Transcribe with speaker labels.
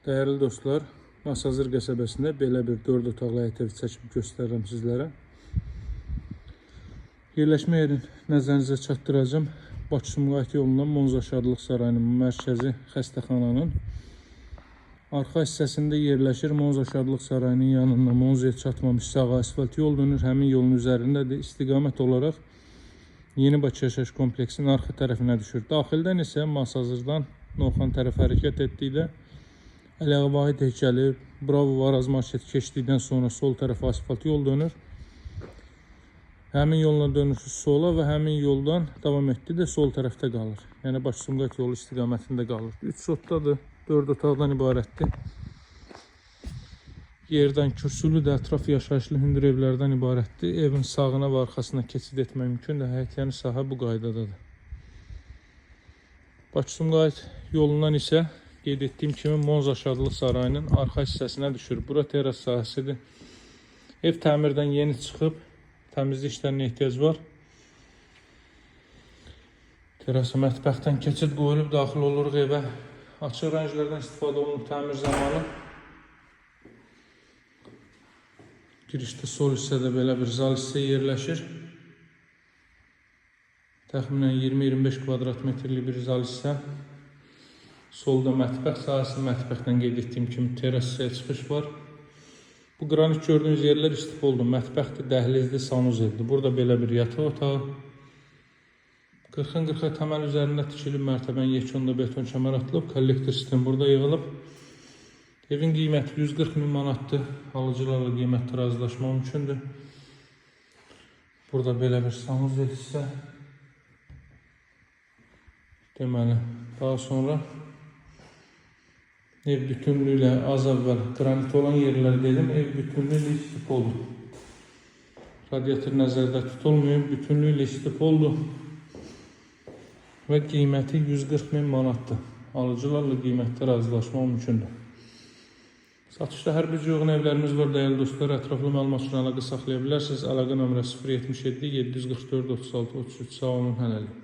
Speaker 1: Değerli dostlar, Masazır qəsəbəsində belə bir 4 otaqlı həyət evi çəkib göstərirəm sizlərə. Yerləşmə yerini nəzərinizə çatdıracağım. Bakı-Sumqayıt yolundan Monza Şadlıq Sarayının mərkəzi xəstəxananın arxa hissəsində yerləşir. Monza Şadlıq Sarayının yanından Monzaya çatmamış sağ asfalt yol dönür. Həmin yolun üzərindədir. İstiqamət olaraq Yeni Bakı yaşayış kompleksinin arxa tərəfinə düşür. Daxildən isə Masazırdan Novxan tərəf hərəkət etdikdə Əliağa Vahid heykəli, Bravo Varaz marketi keçdikdən sonra sol tərəfə asfalt yol dönür. Həmin yolla dönürsüz sola və həmin yoldan davam etdi də sol tərəfdə qalır. Yəni Bakı-Sumqayıt yolu istiqamətində qalır. 3 otdadır, 4 otaqdan ibarətdir. Yerdən kürsülü də ətraf yaşayışlı hündür evlərdən ibarətdir. Evin sağına və arxasına keçid etmək mümkündür. Həyətyanı sahə bu qaydadadır. Bakı-Sumqayıt yolundan isə qeyd etdiyim kimi Monza Şadlıq Sarayının arxa hissəsinə düşür. Bura teras sahəsidir. Ev təmirdən yeni çıxıb, təmizlik işlərinə ehtiyac var. Terasa mətbəxdən keçid qoyulub, daxil oluruq evə. Açıq rənglərdən istifadə olunub təmir zamanı. Girişdə sol hissədə belə bir zal hissə yerləşir. Təxminən 20-25 kvadrat metrlik bir zal hissə. Solda mətbəx sahəsi, mətbəxdən qeyd etdiyim kimi terasaya çıxış var. Bu qranit gördüyünüz yerlər istifoldur. Mətbəxdir, dəhlizdir, sanuz evdir. Burada belə bir yataq otağı. 40-40 təməl üzərində tikilib, mərtəbənin yekununda beton kəmər atılıb, kollektor sistem burada yığılıb. Evin qiyməti 140.000 manatdır. Alıcılarla qiymətdə razılaşma mümkündür. Burada belə bir sanuz ev hissə. Deməli, daha sonra ev bütünlüyülə az əvvəl qranit olan yerlər dedim, ev bütünlüyülə istifoldur. Radiator nəzərdə tutulmuyor, bütünlüyülə istifoldur və qiyməti 140.000 manatdır. Alıcılarla qiymətdə razılaşma mümkündür. Satışda hər bir yoğun evlərimiz var, dəyərli dostlar. Ətraflı məlumat üçün əlaqə saxlaya bilərsiniz. Əlaqə nömrəsi 077 744 36 33. Sağ olun, hələlik.